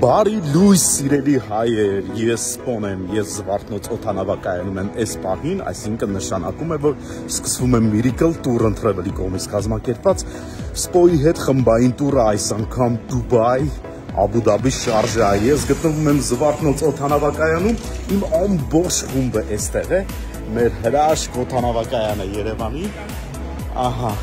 Բարի լույս սիրելի հայեր, ես Սպոն եմ, ես Զվարթնոց օդանավակայանում եմ այս պահին, այսինքն նշանակում է, որ սկսվում է Miracle Tour Travel-ի կողմից կազմակերպված Սպոյի հետ խմբային տուրը այս անգամ Դուբայ, Աբու Դաբի, Շարժա, ես գտնվում եմ Զվարթնոց օդանավակայանում, իմ ամբողջ խումբը այստեղ է, մեր հրաշք օդանավակայանը Երևանի, ահա,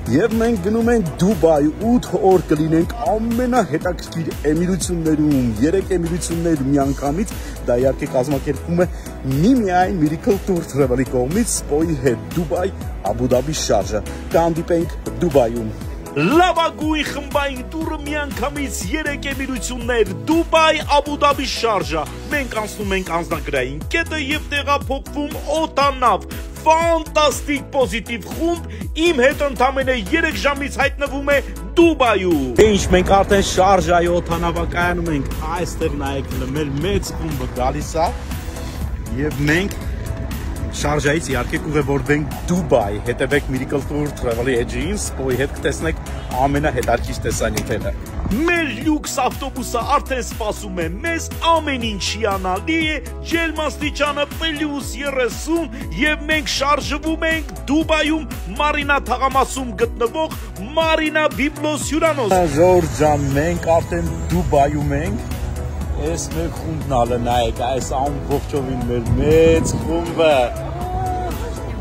Եվ մենք գնում ենք Դուբայ, 8 օր կլինենք ամենահետաքրքիր էմիրություններում, 3 էմիրություններ միանգամից, դա իհարկե կազմակերպվում է միմիայն Miracle Tour Travel-ի կողմից, Սպոյի հետ Դուբայ, Աբու Դաբի, Շարժա, կհանդիպենք Դուբայում։ Լավագույն խմբային տուրը միանգամից 3 էմիրություններ, Դուբայ, Աբու Դաբի, Շարժա, մենք անցնում ենք անձնագրային կետը և տեղափոխվում օդանավ, ֆանտաստիկ պոզիտիվ խումբ, իմ հետ ընդամենը 3 ժամից հայտնվում է Դուբայում։ Ինչ մենք արդեն Շարժայի օդանավակայանում ենք, այստեղ նայեք, մեր մեծ խումբը գալիս է և մենք Շարժայից իհարկե կուղևորվենք Դուբայ, հետևեք Miracle Tour Travel-ի էջին, Սպոյի հետ կտեսնեք ամենահետաքրքիր տեսանյութերը։ Մեր լյուքս ավտոբուսը արդեն սպասում է մեզ, ամեն ինչ հիանալի է, ջերմաստիճանը +30 և մենք շարժվում ենք Դուբայում Մարինա թաղամասում գտնվող Մարինա Բիբլոս հյուրանոց։ Ժորժ ջան, մենք արդեն Դուբայում ենք, այս մեր խումբն ալը նայեք, այս ամբողջովին մեր մեծ խումբը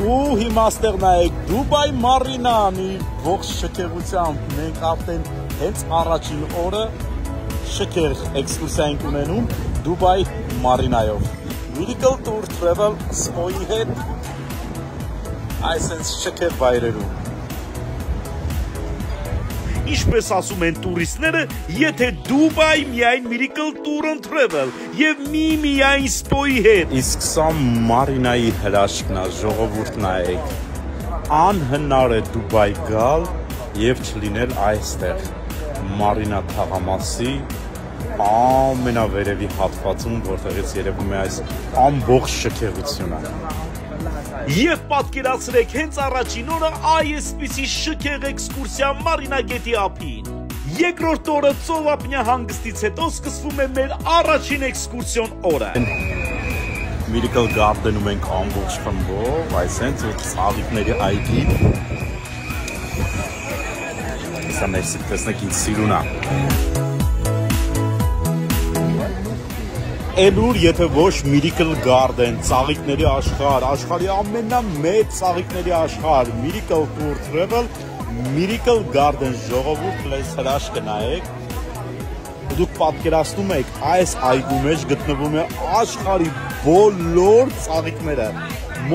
ու հիմա ստեղ նայեք Դուբայ Մարինանի ողջ շքեղությամբ մենք արդեն հենց առաջին օրը շքեղ էքսկուրսիա ենք ունենում Դուբայ Մարինայով Miracle Tour Travel Սպոյի հետ այսպես շքեղ վայրերում Ինչպես ասում են տուրիստները, եթե Դուբայ միայն Miracle Tour Travel և միայն Սպոյի հետ։ Իսկ սա Մարինայի հրաշքն է, ժողովուրդ նայեք։ Անհնար է Դուբայ գալ և չլինել այստեղ։ Մարինա թաղամասի ամենավերևի հատվածում, որտեղից երևում է այս ամբողջ շքեղությունը։ Եվ պատկերացրեք հենց առաջին օրը այսպիսի շքեղ էքսկուրսիա Մարինա գետի ափին։ Երկրորդ օրը ծովափնյա հանգստից հետո սկսվում է մեր առաջին էքսկուրսիոն օրը։ Miracle Garden-ում ենք ամբողջ խմբով, այս հենց ծաղիկների այգի։ Սա ներսից տեսնեք ինչ սիրուն է։ Էլուր, եթե ոչ Miracle Garden, ծաղիկների աշխարհ, աշխարհի ամենամեծ ծաղիկների աշխարհ, Miracle Tour Travel, Miracle Garden ժողովուրդ լես հրաշքը նայեք, դուք պատկերացնում եք, այս այգու մեջ գտնվում է աշխարհի բոլոր ծաղիկները,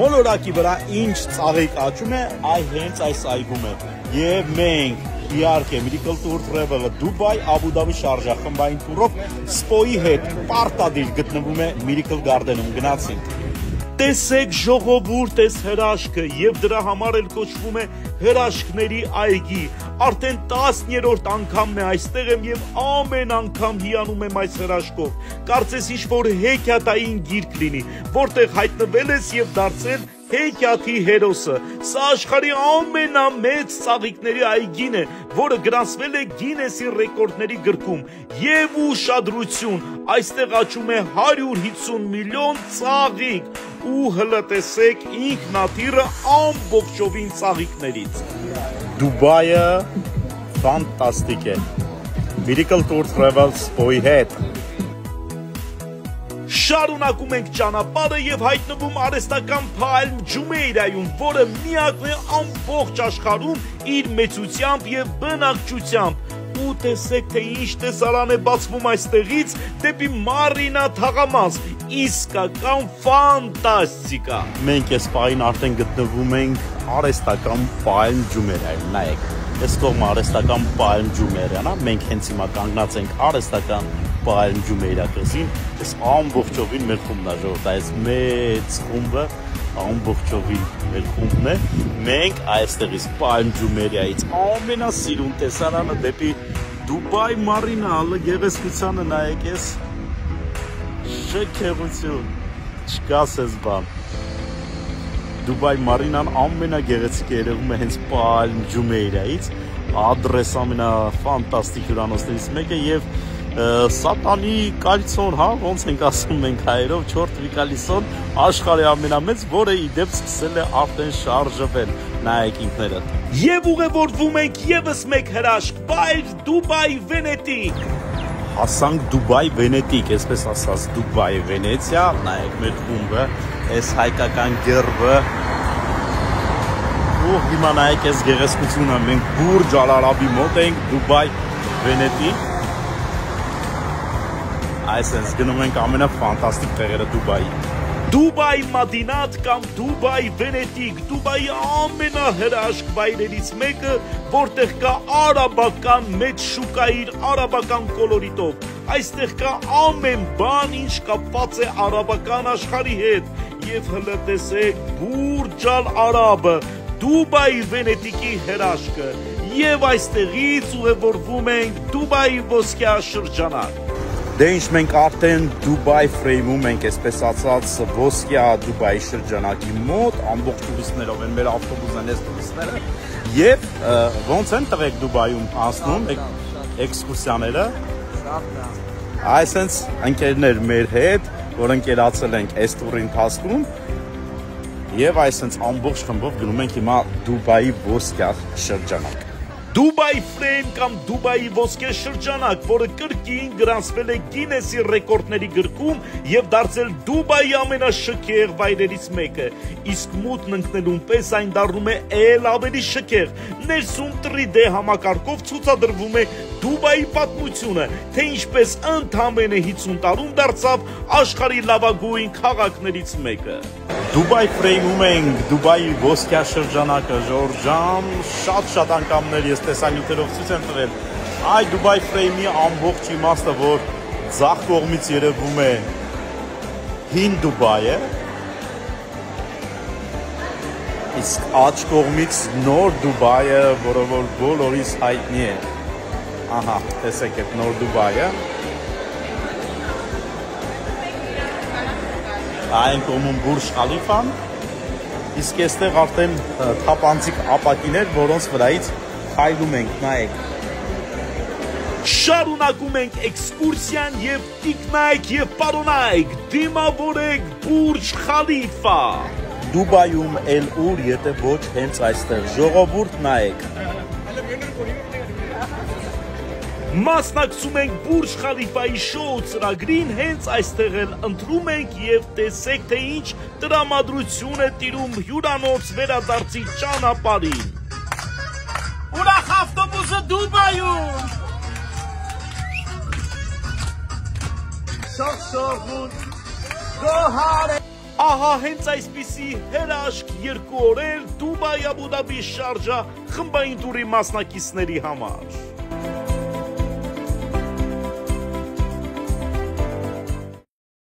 մոլորակի վրա ինչ ծաղիկ աճում է, հենց այս այգում է, և մենք իհարկե Miracle Tour Travel-ը Դուբայ, Աբու Դաբի, Շարժա խմբային տուրով Սպոյի հետ պարտադիր գտնվում է Miracle Garden-ում, գնացինք։ Տեսեք ժողովուրդ այս հրաշքը և դրա համար էլ կոչվում է հրաշքների այգի, արդեն 10-րդ անգամն է այստեղ եմ և ամեն անգամ հիանում եմ այս հրաշքով, կարծես ինչ-որ հեքիաթային գիրք լինի, որտեղ հայտնվել ես և դարձել հեքիաթի հերոսը, սա աշխարհի ամենամեծ ծաղիկների այգին է, որը գրանցվել է Գինեսի ռեկորդների գրքում և ուշադրություն, այստեղ աճում է 150 միլիոն ծաղիկ ու հլտեսեք ինքնաթիռը ամբողջովին ծաղիկներից։ Դուբայը ֆանտաստիկ է, Miracle Tour Travel Սպոյի հետ։ Շարունակում ենք ճանապարհը և հայտնվում արհեստական Palm Jumeirah-ում, որը միակն է ամբողջ աշխարհում իր մեծությամբ և բնակչությամբ։ Ու տեսեք, թե ինչ տեսարան է բացվում այստեղից դեպի Մարինա թաղամաս, իսկական ֆանտաստիկա։ Մենք այս պահին արդեն գտնվում ենք արհեստական Palm Jumeirah-ում, նայեք, այս կողմը արհեստական Palm Jumeirah-ն է, մենք հենց հիմա կանգնած ենք արհեստական Palm Jumeirah կղզին, այս ամբողջովին մեր խումբն է ժողովուրդ, այս մեծ խումբը ամբողջովին մեր խումբն է, մենք այստեղից Palm Jumeirah-ից ամենասիրուն տեսարանը դեպի Դուբայ Մարինա գեղեցկությանը նայեք ես շքեղություն, չկասես բան, Դուբայ Մարինան ամենագեղեցիկը երևում է հենց Palm Jumeirah-ից, ադրես ամենաֆանտաստիկ հյուրանոցներից մեկը և Սատանի կալիցոն, հա, ոնց ենք ասում մենք հայերով, չորտվի կալիցոն, աշխարհի ամենամեծ, որը իդեպ սկսել է արդեն շարժվել, նայեք ինքներդ։ Եվ ուղևորվում ենք եւս մեկ հրաշք, Բայր Դուբայ Վենետիկ։ Հասանք Դուբայ Վենետիկ, այսպես ասած Դուբայ Վենեցիա, նայեք մեր խումբը, այս հայկական գերբը, ու հիմա նայեք այս գեղեցկությունը, մենք Բուրջ Ալ Արաբի մոտ ենք, Դուբայ Վենետիկ, այսպես գնում ենք ամենաֆանտաստիկ տեղերը Դուբայի։ Դուբայ Մադինատ կամ Դուբայ Վենետիկ, Դուբայի ամենահրաշք վայրերից մեկը, որտեղ կա արաբական մեծ շուկա իր արաբական կոլորիտով։ Այստեղ կա ամեն բան, ինչ կապված է արաբական աշխարհի հետ, եւ հլը տեսեք Բուրջ Ալ Արաբը, Դուբայ Վենետիկի հրաշքը, եւ այստեղից ուղևորվում ենք Դուբայի ոսկյա շրջանակ։ Դե ինչ մենք արդեն Դուբայ ֆրեյմում ենք, այսպես ասած ոսկյա Դուբայի շրջանակի մոտ, ամբողջ տուրիստներով են մեր ավտոբուսն են այս տուրիստները, եւ ոնց են տղեկ Դուբայում անցնում էքսկուրսիաները։ Այսինքն ընկերներ մեր հետ, որ ընկերացել ենք այս տուրի ընթացքում, եւ այսինքն ամբողջ խմբով գնում ենք հիմա Դուբայի ոսկյա շրջանակ։ Դուբայ ֆրեյմ կամ Դուբայի ոսկե շրջանակ, որը կրկին գրանցվել է Գինեսի ռեկորդների գրքում եւ դարձել Դուբայի ամենաշքեղ վայրերից մեկը, իսկ մուտքն ընկնելուն պես այն դառնում է ել ավելի շքեղ։ Ներսում 3D համակարգով ցուցադրվում է Դուբայի պատմությունը, թե ինչպես ընդամենը 50 տարում դարձավ աշխարհի լավագույն քաղաքներից մեկը։ Դուբայ ֆրեյմում ենք, Դուբայի ոսկյա շրջանակը, Ժորժ ջան, շատ անգամներ ես տեսանյութերով ցույց եմ տվել։ Այ Դուբայ ֆրեյմի ամբողջ իմաստը, որ ձախ կողմից երևում է հին Դուբայը, իսկ աջ կողմից նոր Դուբայը, որը որ բոլորիս հայտնի է։ Ահա, տեսեք այդ նոր Դուբայը։ Այն կողմում Բուրջ Խալիֆան, իսկ այստեղ արդեն թափանցիկ ապակիներ, որոնց վրայից քայլում ենք, նայեք։ Շարունակում ենք էքսկուրսիան եւ տիկնայք եւ պարոնայք, դիմավորեք Բուրջ Խալիֆա։ Դուբայում էլ ուր, եթե ոչ հենց այստեղ, ժողովուրդ նայեք։ Մասնակցում ենք Բուրջ Խալիֆայի շոու ծրագրին, հենց այստեղ էլ ընտրում ենք եւ տեսեք, թե ինչ տրամադրություն է տիրում հյուրանոց վերադարձի ճանապարհին։ Ուրախ ավտոբուսը Դուբայում։ Շողշողուն գոհար։ Ահա հենց այսպիսի հրաշք 2 օրեր Դուբայ Աբու Դաբի Շարժա խմբային տուրի մասնակիցների համար։